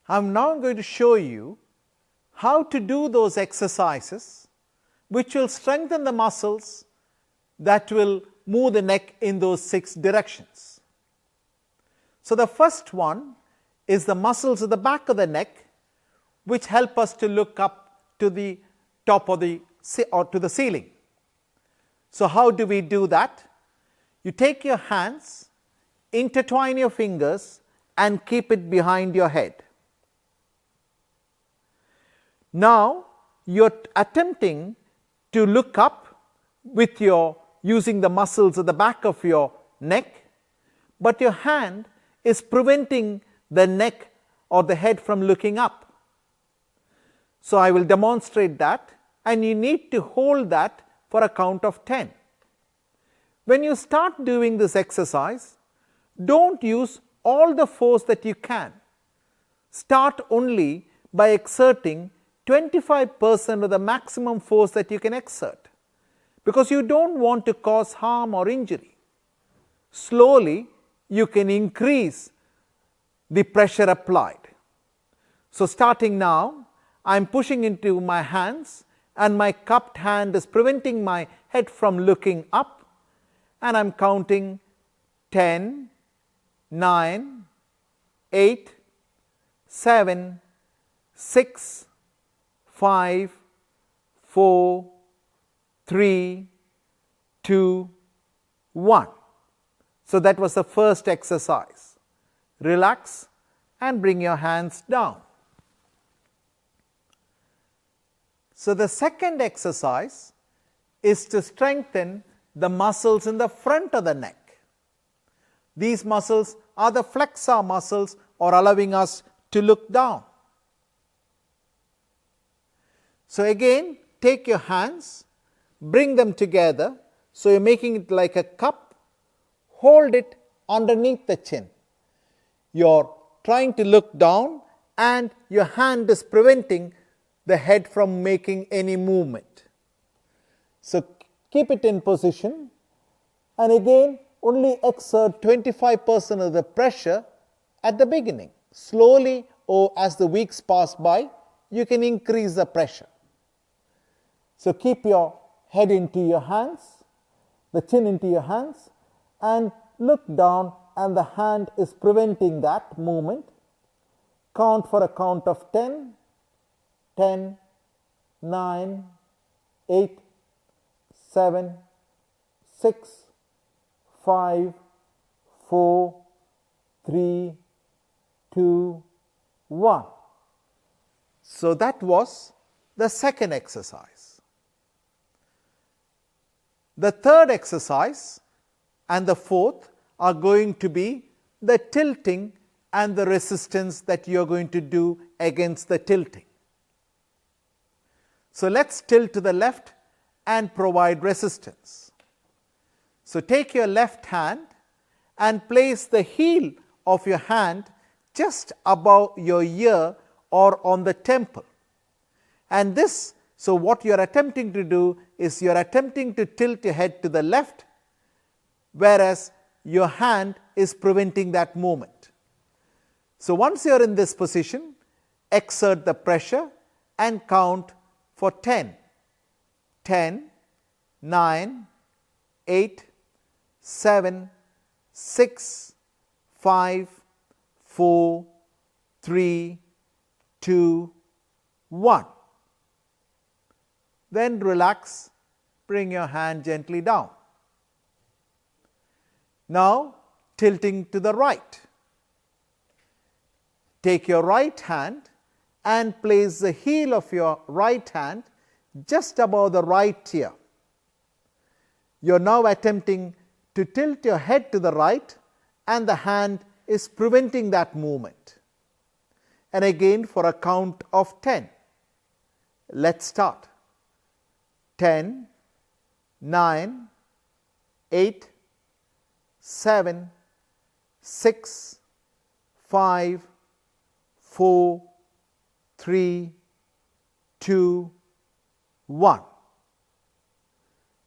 I am now going to show you how to do those exercises which will strengthen the muscles that will move the neck in those 6 directions. So, the first one is the muscles at the back of the neck, which help us to look up to the top of the or to the ceiling. So, how do we do that? You take your hands, intertwine your fingers and keep it behind your head. Now, you are attempting to look up with your using the muscles at the back of your neck, but your hand is preventing the neck or the head from looking up. So, I will demonstrate that, and you need to hold that for a count of 10. When you start doing this exercise, don't use all the force that you can. Start only by exerting 25% of the maximum force that you can exert, because you don't want to cause harm or injury. Slowly, you can increase the pressure applied. So, starting now, I am pushing into my hands and my cupped hand is preventing my head from looking up, and I am counting 10, 9, 8, 7, 6, 5, 4, 3, 2, 1. So, that was the first exercise. Relax and bring your hands down. So, the second exercise is to strengthen the muscles in the front of the neck. These muscles are the flexor muscles, or allowing us to look down. So, again, take your hands, bring them together. So, you are making it like a cup, hold it underneath the chin. You are trying to look down and your hand is preventing the head from making any movement. So, keep it in position, and again only exert 25% of the pressure at the beginning. Slowly, or as the weeks pass by, you can increase the pressure. So, keep your head into your hands, the chin into your hands, and look down, and the hand is preventing that movement. Count for a count of 10, 10, 9, 8, 7, 6, 5, 4, 3, 2, 1. So, that was the second exercise. The third exercise and the fourth are going to be the tilting and the resistance that you are going to do against the tilting. So, let us tilt to the left and provide resistance. So, take your left hand and place the heel of your hand just above your ear or on the temple. And this, so what you are attempting to do is you are attempting to tilt your head to the left, whereas your hand is preventing that movement. So, once you are in this position, exert the pressure and count for 10, 10, 9, 8, 7, 6, 5, 4, 3, 2, 1. Then relax, bring your hand gently down. Now, tilting to the right. Take your right hand and place the heel of your right hand just above the right ear. You are now attempting to tilt your head to the right, and the hand is preventing that movement. And again for a count of 10. Let us start. 10, 9, 8, 7, 6, 5, 4, 3, 2, 1.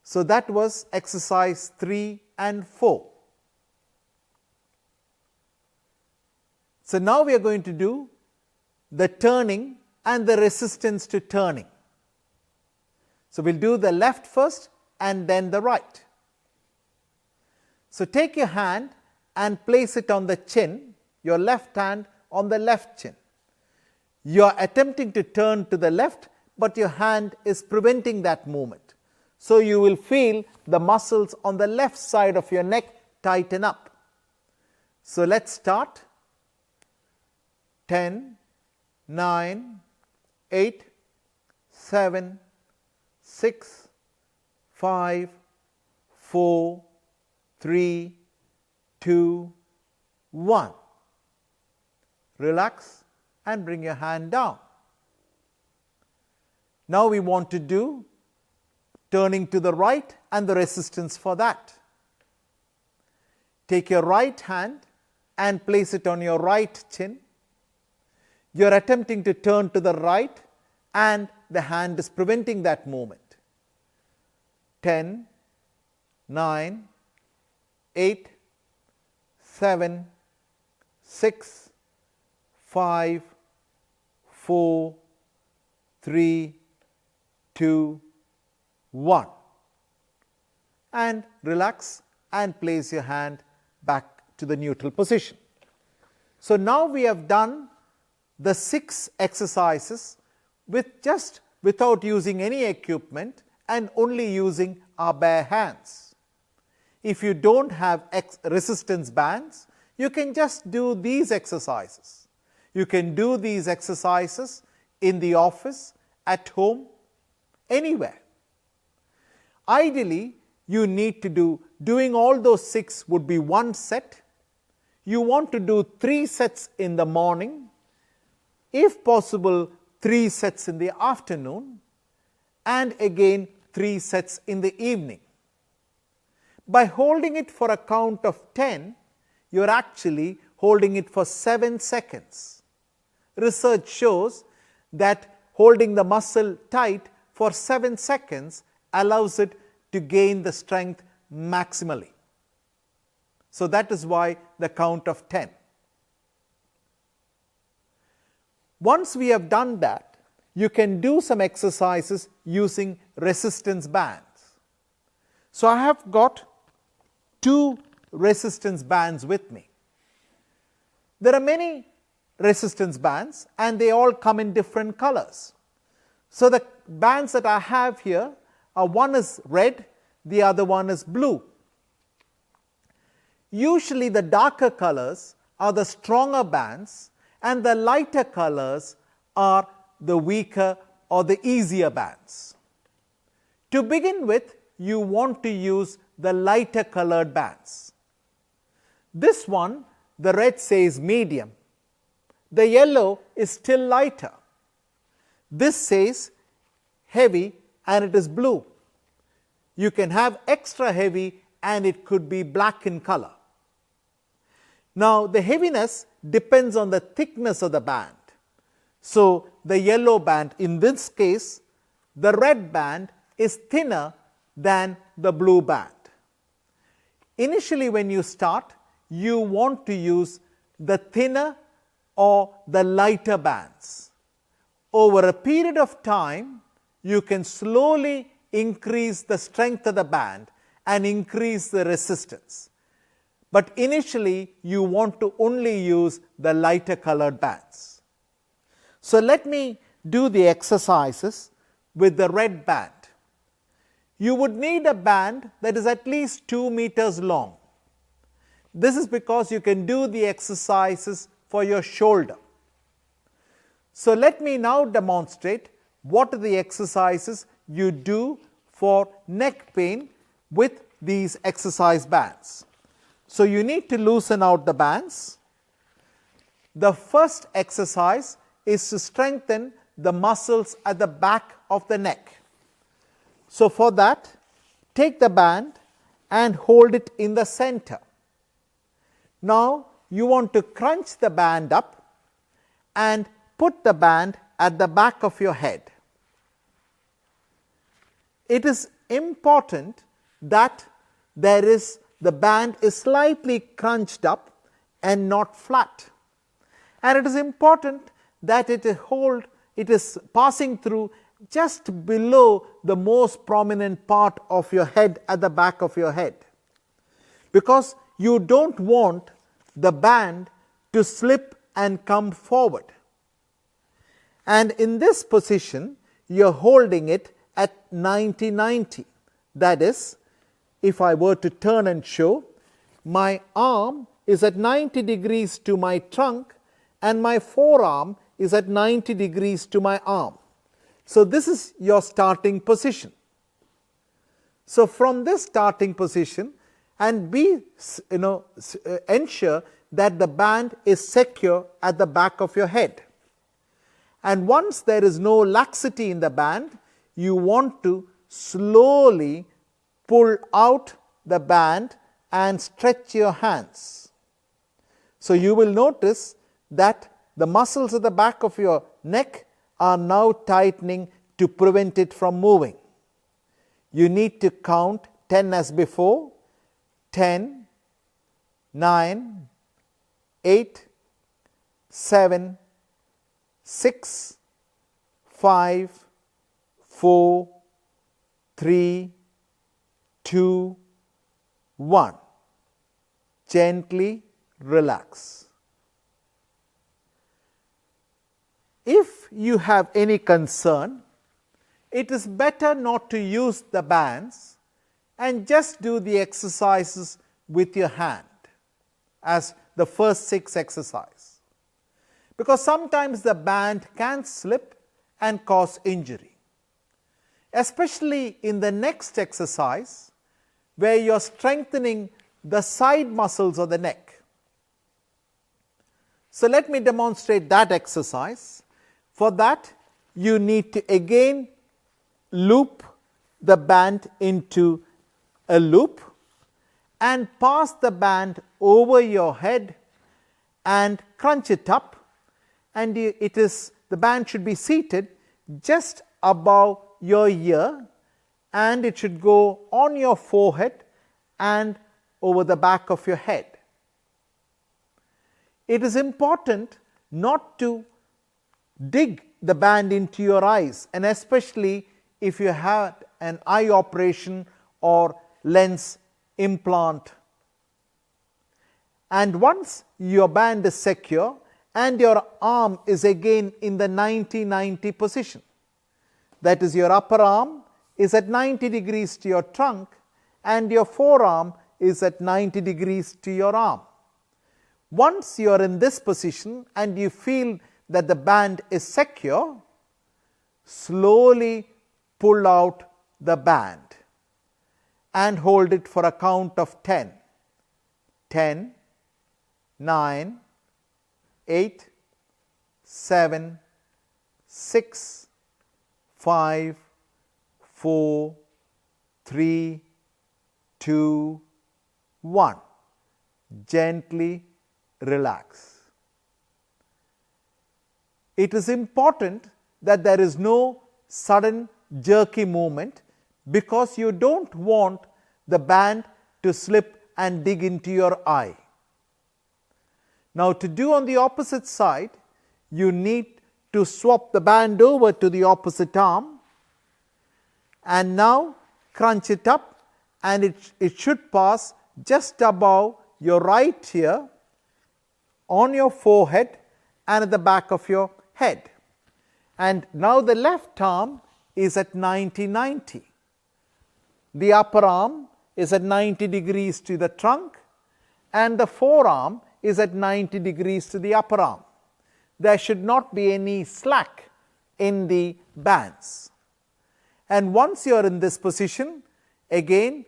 So, that was exercise 3 and 4. So, now we are going to do the turning and the resistance to turning. So we'll do the left first and then the right. So take your hand and place it on the chin, your left hand on the left chin. You are attempting to turn to the left, but your hand is preventing that movement. So you will feel the muscles on the left side of your neck tighten up. So let's start. 10, 9, 8, 7, 6, 5, 4, 3, 2, 1. Relax and bring your hand down. Now we want to do turning to the right and the resistance for that. Take your right hand and place it on your right chin. You are attempting to turn to the right and the hand is preventing that movement. 10, 9, 8, 7, 6, 5, 4, 3, 2, 1. And relax and place your hand back to the neutral position. So now we have done the 6 exercises without using any equipment and only using our bare hands. If you don't have resistance bands, you can just do these exercises. You can do these exercises in the office, at home, anywhere. Ideally, you need to doing all those 6 would be 1 set. You want to do 3 sets in the morning, if possible 3 sets in the afternoon, and again 3 sets in the evening. By holding it for a count of 10, you are actually holding it for 7 seconds. Research shows that holding the muscle tight for 7 seconds allows it to gain the strength maximally. So that is why the count of 10. Once we have done that, you can do some exercises using resistance bands. So I have got 2 resistance bands with me. There are many resistance bands and they all come in different colors. So the bands that I have here are, one is red, the other one is blue. Usually the darker colors are the stronger bands and the lighter colors are the weaker or the easier bands. To begin with, you want to use the lighter colored bands. This one, the red says medium. The yellow is still lighter. This says heavy and it is blue. You can have extra heavy and it could be black in color. Now the heaviness depends on the thickness of the band. So the yellow band, in this case, the red band is thinner than the blue band. Initially when you start, you want to use the thinner or the lighter bands. Over a period of time, you can slowly increase the strength of the band and increase the resistance. But initially, you want to only use the lighter colored bands. So let me do the exercises with the red band. You would need a band that is at least 2 meters long. This is because you can do the exercises for your shoulder. So let me now demonstrate what are the exercises you do for neck pain with these exercise bands. So you need to loosen out the bands. The first exercise is to strengthen the muscles at the back of the neck. So for that, take the band and hold it in the center. Now you want to crunch the band up and put the band at the back of your head. It is important that the band is slightly crunched up and not flat. And it is important that it is passing through just below the most prominent part of your head, at the back of your head, because you don't want the band to slip and come forward. And in this position, you are holding it at 90-90. That is, if I were to turn and show, my arm is at 90 degrees to my trunk and my forearm is at 90 degrees to my arm. So this is your starting position. So from this starting position, and ensure that the band is secure at the back of your head. And once there is no laxity in the band, you want to slowly pull out the band and stretch your hands. So you will notice that the muscles at the back of your neck are now tightening to prevent it from moving. You need to count 10 as before, 10, 9, 8, 7, 6, 5, 4, 3, 2, 1. Gently relax. If you have any concern, it is better not to use the bands and just do the exercises with your hand as the first 6 exercises, because sometimes the band can slip and cause injury, especially in the next exercise where you are strengthening the side muscles of the neck. So let me demonstrate that exercise. For that, you need to again loop the band into a loop and pass the band over your head and crunch it up, and the band should be seated just above your ear, and it should go on your forehead and over the back of your head. It is important not to dig the band into your eyes, and especially if you had an eye operation or lens implant. And once your band is secure and your arm is again in the 90-90 position, that is, your upper arm is at 90 degrees to your trunk and your forearm is at 90 degrees to your arm. Once you are in this position and you feel that the band is secure, slowly pull out the band and hold it for a count of 10. 10, 9, 8, 7, 6, 5, 4, 3, 2, 1. Gently relax. It is important that there is no sudden jerky movement, because you don't want the band to slip and dig into your eye. Now, to do on the opposite side, you need to swap the band over to the opposite arm and now crunch it up, and it should pass just above your right ear, on your forehead and at the back of your head. And now the left arm is at 90-90. The upper arm is at 90 degrees to the trunk and the forearm is at 90 degrees to the upper arm. There should not be any slack in the bands. And once you are in this position, again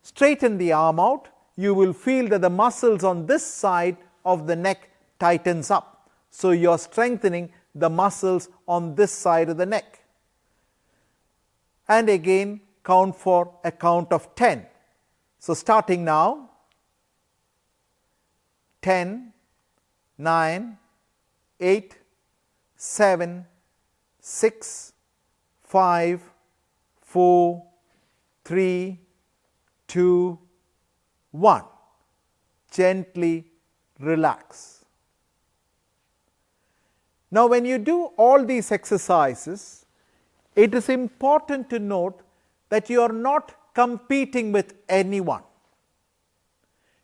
straighten the arm out. You will feel that the muscles on this side of the neck tightens up. So you are strengthening the muscles on this side of the neck. And again count for a count of 10. So starting now, 10, 9, 8, 7, 6, 5, 4, 3, 2, 1. Gently relax. Now, when you do all these exercises, it is important to note that you are not competing with anyone.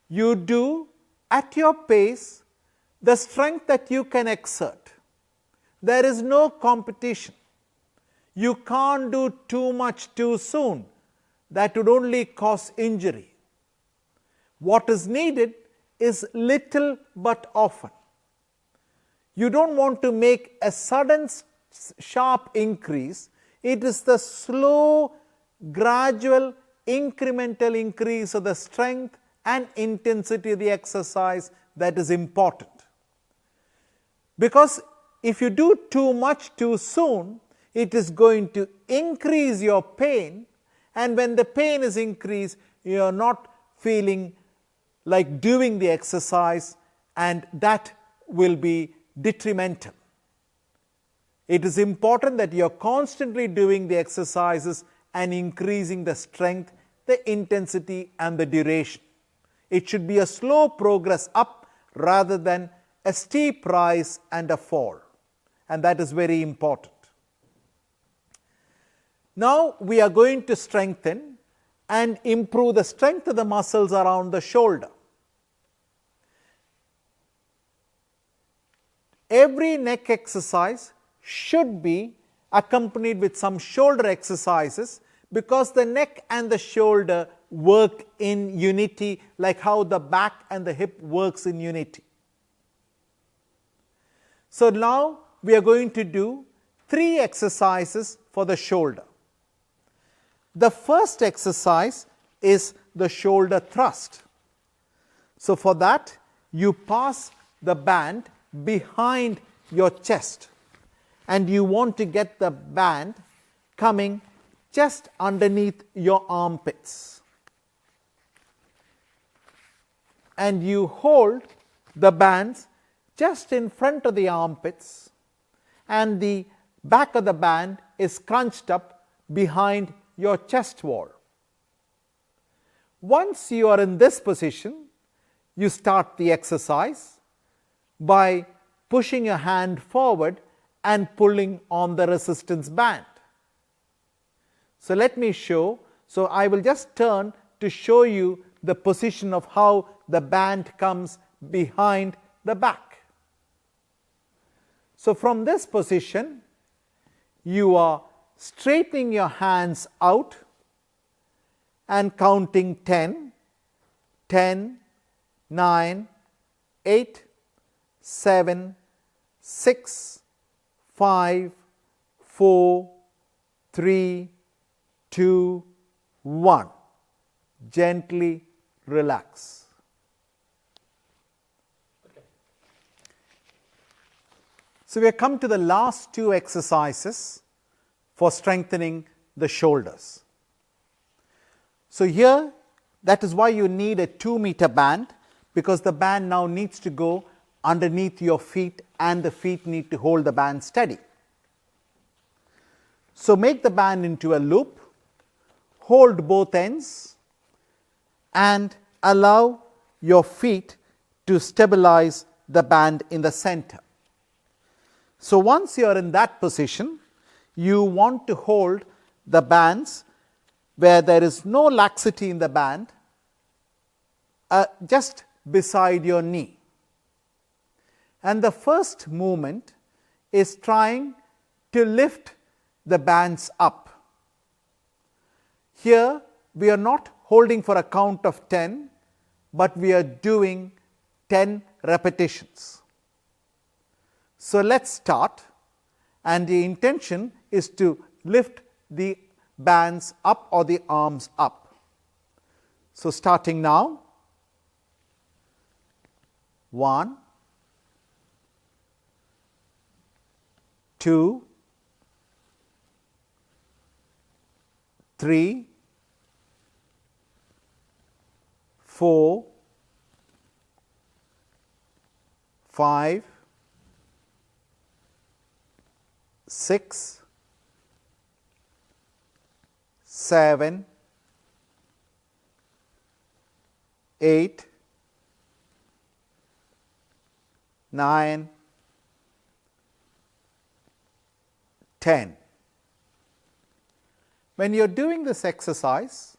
You do at your pace the strength that you can exert. There is no competition. You can't do too much too soon. That would only cause injury. What is needed is little but often. You don't want to make a sudden sharp increase. It is the slow, gradual, incremental increase of the strength and intensity of the exercise that is important. Because if you do too much too soon, it is going to increase your pain, and when the pain is increased, you are not feeling like doing the exercise, and that will be detrimental. It is important that you are constantly doing the exercises and increasing the strength, the intensity and the duration. It should be a slow progress up rather than a steep rise and a fall, and that is very important. Now we are going to strengthen and improve the strength of the muscles around the shoulder. Every neck exercise should be accompanied with some shoulder exercises, because the neck and the shoulder work in unity, like how the back and the hip works in unity. So now we are going to do 3 exercises for the shoulder. The first exercise is the shoulder thrust. So for that, you pass the band behind your chest, and you want to get the band coming just underneath your armpits, and you hold the bands just in front of the armpits, and the back of the band is crunched up behind your chest wall. Once you are in this position, you start the exercise by pushing your hand forward and pulling on the resistance band. So let me show. So I will just turn to show you the position of how the band comes behind the back. So from this position, you are straightening your hands out and counting 10, 10, 9, 8, 7, 6, 5, 4, 3, 2, 1. Gently relax. So we have come to the last 2 exercises for strengthening the shoulders. So here, that is why you need a 2-meter band, because the band now needs to go underneath your feet, and the feet need to hold the band steady. So make the band into a loop, hold both ends, and allow your feet to stabilize the band in the center. So once you are in that position, you want to hold the bands where there is no laxity in the band, just beside your knee. And the first movement is trying to lift the bands up. Here we are not holding for a count of 10, but we are doing 10 repetitions. So let's start, and the intention is to lift the bands up or the arms up. So starting now, 1, 2, 3, 4, 5, 6, 7, 8, 9, 10. When you are doing this exercise,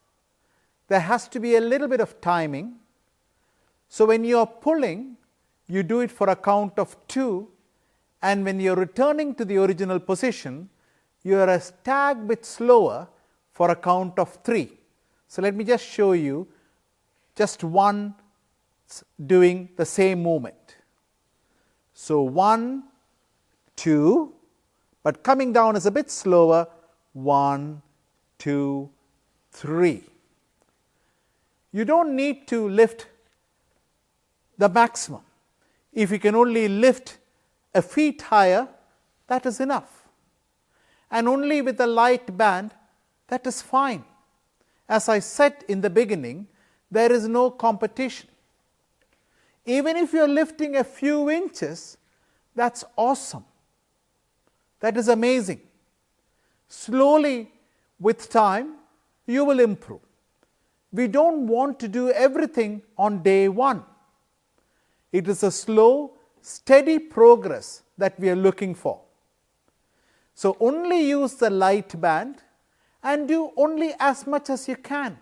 there has to be a little bit of timing. So when you are pulling, you do it for a count of 2, and when you are returning to the original position, you are a tad bit slower for a count of 3. So let me just show you just one doing the same movement. So 1, 2, but coming down is a bit slower, 1, 2, 3. You don't need to lift the maximum. If you can only lift a feet higher, that is enough. And only with a light band, that is fine. As I said in the beginning, there is no competition. Even if you are lifting a few inches, that's awesome. That is amazing. Slowly, with time, you will improve. We don't want to do everything on day 1. It is a slow, steady progress that we are looking for. So only use the light band and do only as much as you can.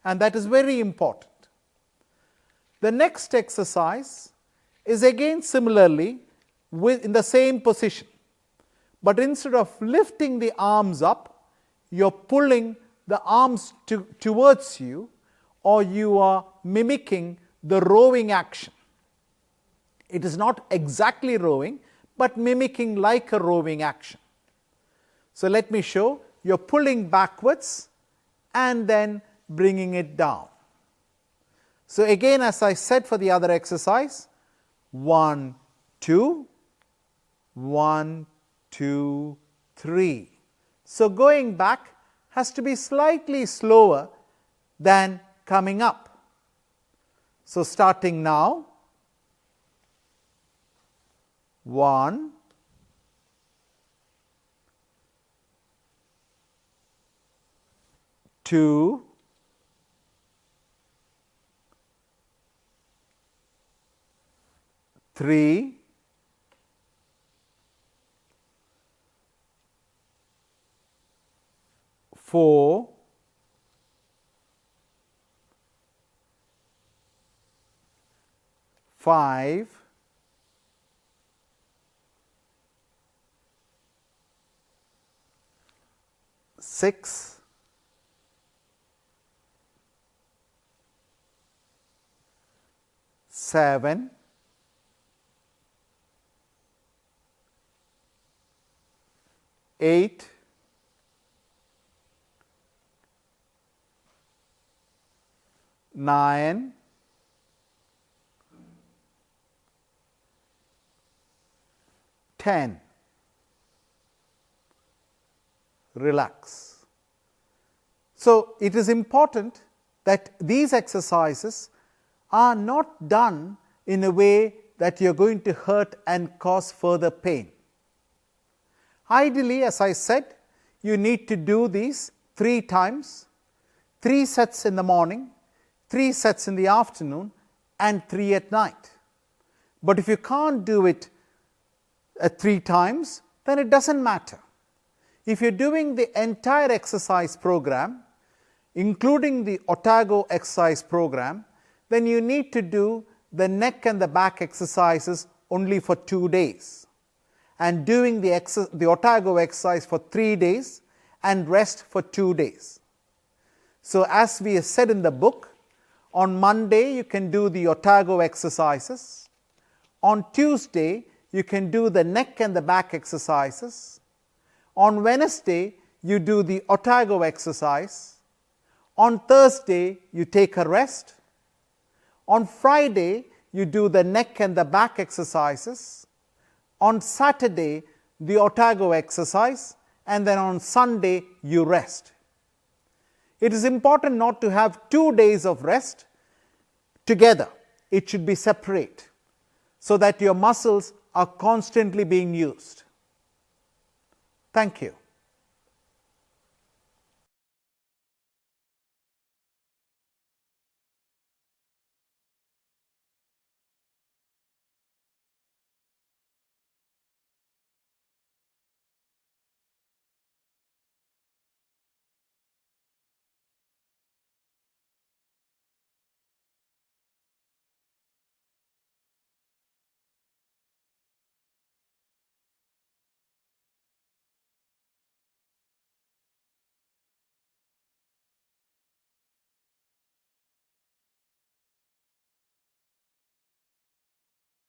And that is very important. The next exercise is again similarly in the same position. But instead of lifting the arms up, you are pulling the arms towards you, or you are mimicking the rowing action. It is not exactly rowing, but mimicking like a rowing action. So let me show. You are pulling backwards and then bringing it down. So again, as I said for the other exercise, 1, 2, 1, 2, 3. So going back has to be slightly slower than coming up. So starting now, 1, 2, 3, 4, 5, 6, 7, 8, 9, 10. Relax. So it is important that these exercises are not done in a way that you are going to hurt and cause further pain. Ideally, as I said, you need to do these 3 times, 3 sets in the morning, 3 sets in the afternoon, and 3 at night. But if you can't do it 3 times, then it doesn't matter. If you are doing the entire exercise program, including the Otago exercise program, then you need to do the neck and the back exercises only for 2 days, and doing the Otago exercise for 3 days and rest for 2 days. So as we have said in the book, on Monday you can do the Otago exercises, on Tuesday you can do the neck and the back exercises, on Wednesday you do the Otago exercise, on Thursday you take a rest, on Friday you do the neck and the back exercises, on Saturday the Otago exercise, and then on Sunday you rest. It is important not to have 2 days of rest together. It should be separate so that your muscles are constantly being used. Thank you.